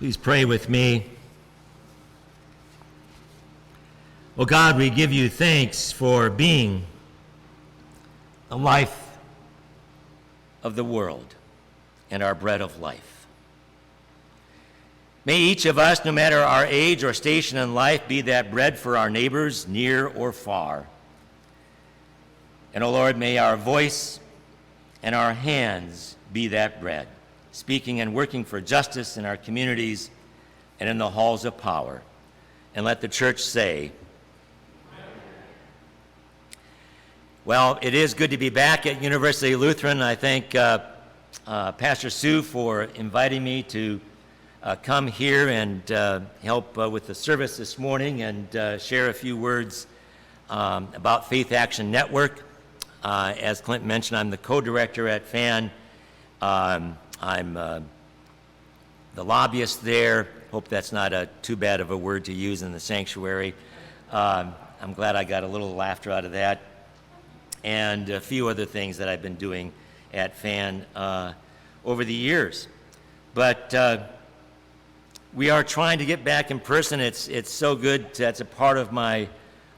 Please pray with me. Oh God, we give you thanks for being the life of the world and our bread of life. May each of us, no matter our age or station in life, be that bread for our neighbors, near or far. And, O Lord, may our voice and our hands be that bread, speaking and working for justice in our communities and in the halls of power. And let the church say, well, it is good to be back at University Lutheran. I thank Pastor Sue for inviting me to come here and help with the service this morning and share a few words about Faith Action Network. As Clint mentioned, I'm the co-director at FAN. I'm the lobbyist there. Hope that's not too bad of a word to use in the sanctuary. I'm glad I got a little laughter out of that. And a few other things that I've been doing at FAN over the years. But we are trying to get back in person. It's so good. That's a part of my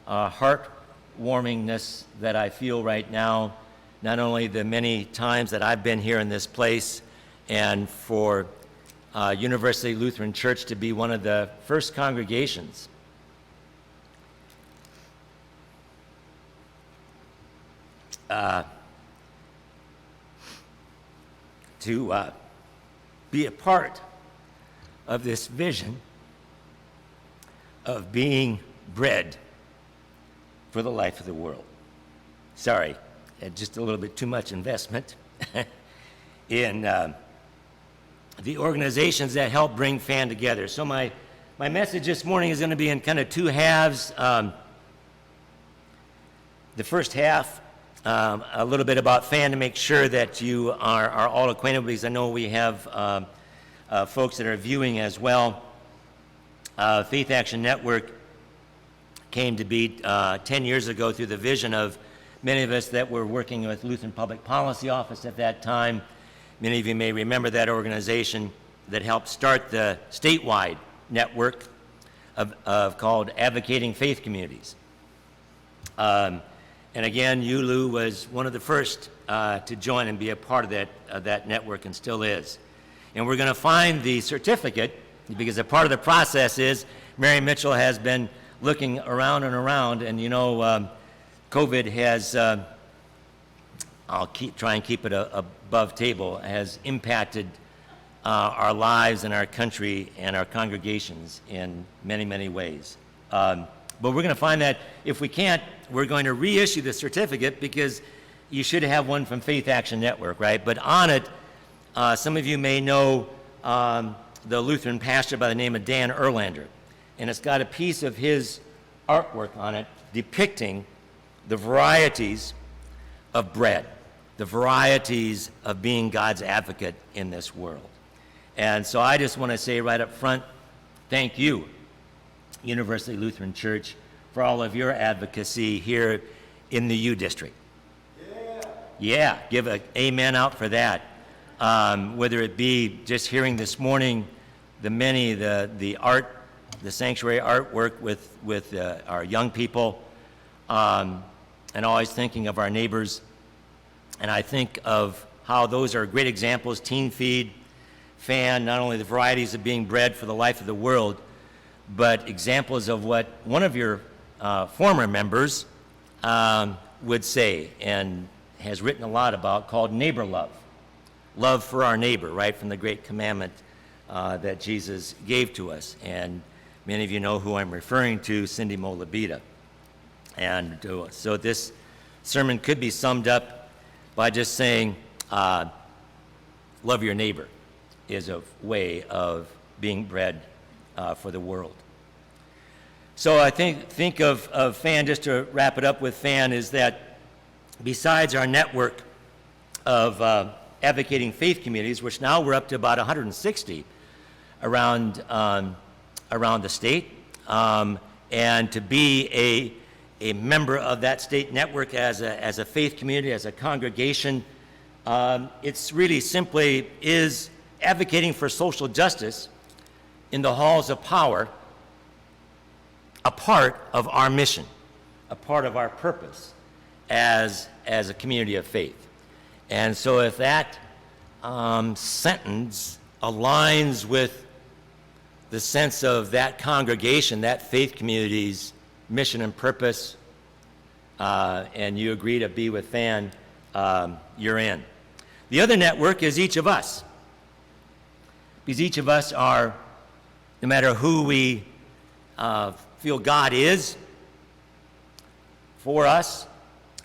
heartwarmingness that I feel right now, not only the many times that I've been here in this place, and for University Lutheran Church to be one of the first congregations to be a part of this vision of being bread for the life of the world. Sorry, just a little bit too much investment in the organizations that help bring FAN together. So my message this morning is going to be in kind of two halves. The first half, a little bit about FAN to make sure that you are all acquainted, because I know we have folks that are viewing as well. Faith Action Network came to be 10 years ago through the vision of many of us that were working with Lutheran Public Policy Office at that time. Many of you may remember that organization that helped start the statewide network of called Advocating Faith Communities. And again, ULU was one of the first to join and be a part of that network, and still is. And we're going to find the certificate, because a part of the process is Mary Mitchell has been looking around and around, and you know, COVID has, I'll try and keep it above table, has impacted our lives and our country and our congregations in many, many ways. But we're going to find that if we can't, we're going to reissue the certificate, because you should have one from Faith Action Network, right? But on it, some of you may know the Lutheran pastor by the name of Dan Erlander, and it's got a piece of his artwork on it depicting the varieties of bread, the varieties of being God's advocate in this world. And so I just want to say right up front, thank you, University Lutheran Church, for all of your advocacy here in the U District. Yeah, give an amen out for that. Whether it be just hearing this morning the art, the sanctuary artwork with our young people, and always thinking of our neighbors. And I think of how those are great examples, Teen Feed, FAN, not only the varieties of being bread for the life of the world, but examples of what one of your former members would say and has written a lot about, called neighbor love. Love for our neighbor, right from the great commandment that Jesus gave to us. And many of you know who I'm referring to, Cindy Molabita. And so this sermon could be summed up by just saying, love your neighbor is a way of being bread for the world. So I think of FAN, just to wrap it up with FAN, is that besides our network of advocating faith communities, which now we're up to about 160 around the state, and to be a member of that state network as a faith community, as a congregation, it's really simply is advocating for social justice in the halls of power a part of our mission, a part of our purpose as a community of faith. And so if that sentence aligns with the sense of that congregation, that faith community's mission and purpose, and you agree to be with FAN, you're in. The other network is each of us. Because each of us are, no matter who we feel God is for us,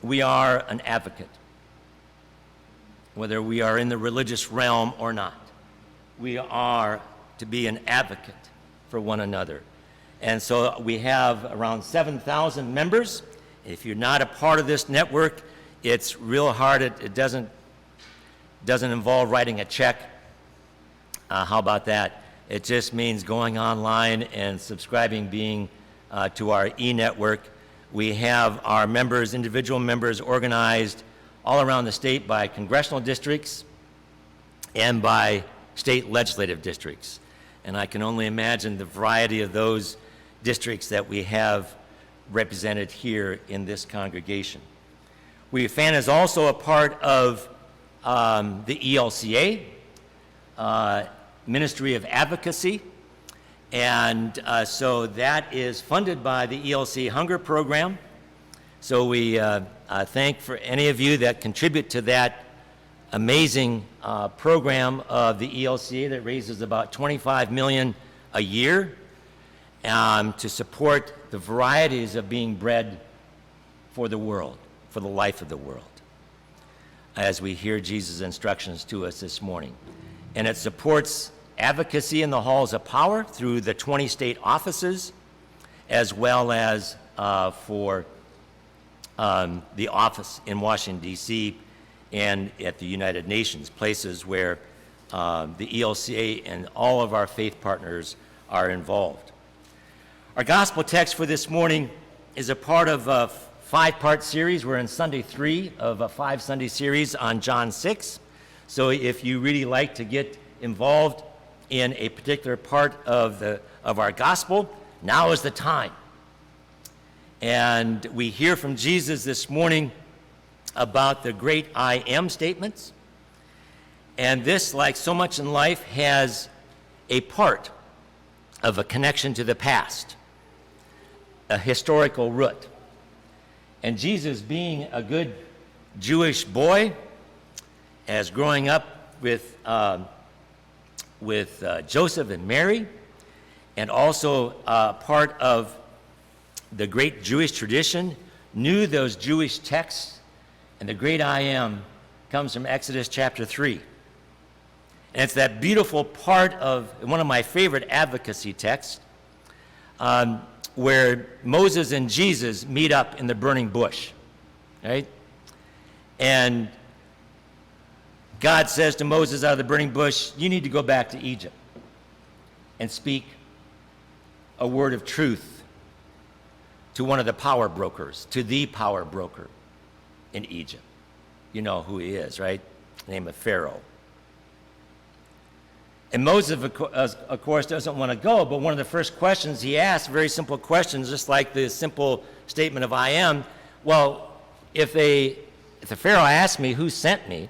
we are an advocate, whether we are in the religious realm or not. We are to be an advocate for one another. And so we have around 7,000 members. If you're not a part of this network, it's real hard. It doesn't involve writing a check. How about that? It just means going online and subscribing, being to our e-network. We have our members, individual members, organized all around the state by congressional districts and by state legislative districts. And I can only imagine the variety of those districts that we have represented here in this congregation. FAN is also a part of the ELCA, Ministry of Advocacy, and so that is funded by the ELC Hunger Program. So we thank for any of you that contribute to that amazing program of the ELCA that raises about $25 million a year to support the varieties of being bread for the world, for the life of the world, as we hear Jesus' instructions to us this morning. And it supports advocacy in the halls of power through the 20 state offices, as well as for the office in Washington, D.C., and at the United Nations, places where the ELCA and all of our faith partners are involved. Our gospel text for this morning is a part of a 5-part series. We're in Sunday 3 of a 5-Sunday series on John 6. So if you really like to get involved in a particular part of our gospel, now is the time. And we hear from Jesus this morning about the great I am statements. And this, like so much in life, has a part of a connection to the past, a historical root. And Jesus, being a good Jewish boy, as growing up with Joseph and Mary, and also part of the great Jewish tradition, knew those Jewish texts, and the great I am comes from Exodus chapter 3. And it's that beautiful part of one of my favorite advocacy texts, where Moses and Jesus meet up in the burning bush, right? And God says to Moses out of the burning bush, you need to go back to Egypt and speak a word of truth to one of the power brokers, to the power broker in Egypt. You know who he is, right? The name of Pharaoh. And Moses, of course, doesn't want to go, but one of the first questions he asks, very simple questions, just like the simple statement of I am, well, if the Pharaoh asks me who sent me,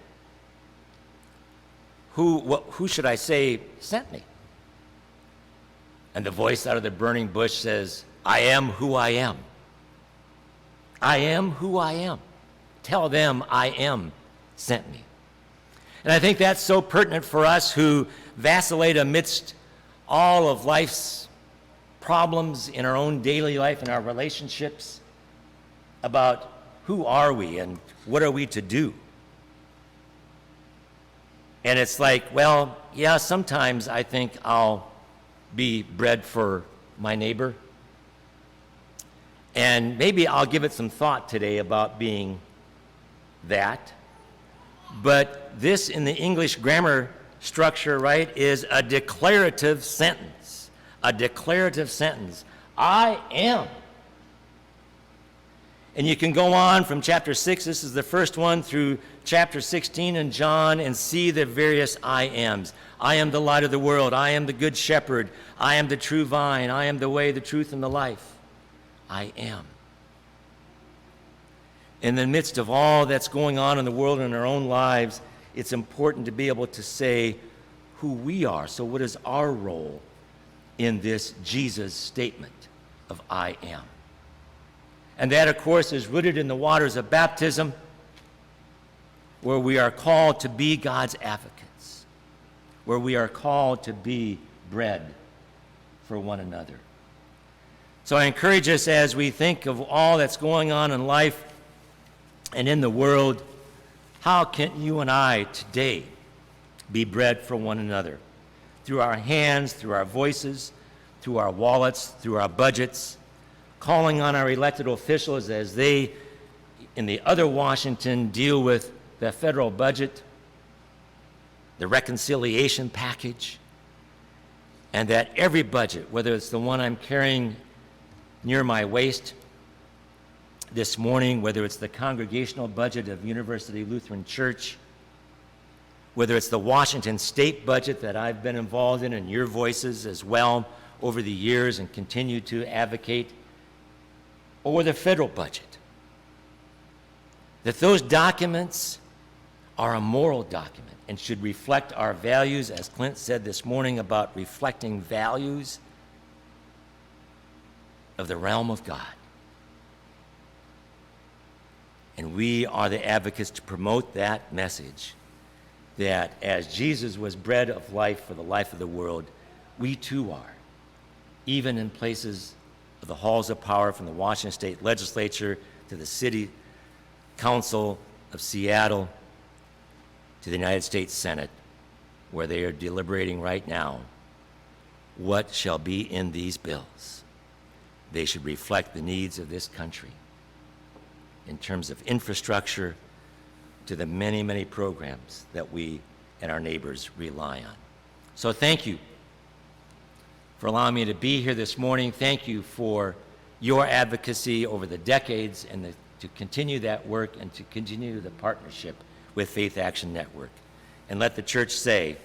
who should I say sent me? And the voice out of the burning bush says, I am who I am. I am who I am. Tell them I am sent me. And I think that's so pertinent for us who vacillate amidst all of life's problems in our own daily life and our relationships about who are we and what are we to do. And it's like, well, yeah, sometimes I think I'll be bread for my neighbor. And maybe I'll give it some thought today about being that. But this, in the English grammar structure, right, is a declarative sentence. A declarative sentence. I am. And you can go on from chapter 6, this is the first one, through chapter 16 in John, and see the various I ams. I am the light of the world. I am the good shepherd. I am the true vine. I am the way, the truth, and the life. I am. In the midst of all that's going on in the world and in our own lives, it's important to be able to say who we are. So what is our role in this Jesus statement of I am? And that, of course, is rooted in the waters of baptism, where we are called to be God's advocates, where we are called to be bread for one another. So I encourage us, as we think of all that's going on in life and in the world, how can you and I today be bread for one another? Through our hands, through our voices, through our wallets, through our budgets, calling on our elected officials as they, in the other Washington, deal with the federal budget, the reconciliation package, and that every budget, whether it's the one I'm carrying near my waist this morning, whether it's the congregational budget of University Lutheran Church, whether it's the Washington state budget that I've been involved in, and your voices as well over the years and continue to advocate, or the federal budget, that those documents are a moral document and should reflect our values, as Clint said this morning about reflecting values of the realm of God. And we are the advocates to promote that message, that as Jesus was bread of life for the life of the world, we too are, even in places of the halls of power, from the Washington State Legislature to the City Council of Seattle to the United States Senate, where they are deliberating right now what shall be in these bills. They should reflect the needs of this country in terms of infrastructure to the many, many programs that we and our neighbors rely on. So thank you for allowing me to be here this morning. Thank you for your advocacy over the decades, and to continue that work and to continue the partnership with Faith Action Network. And let the church say,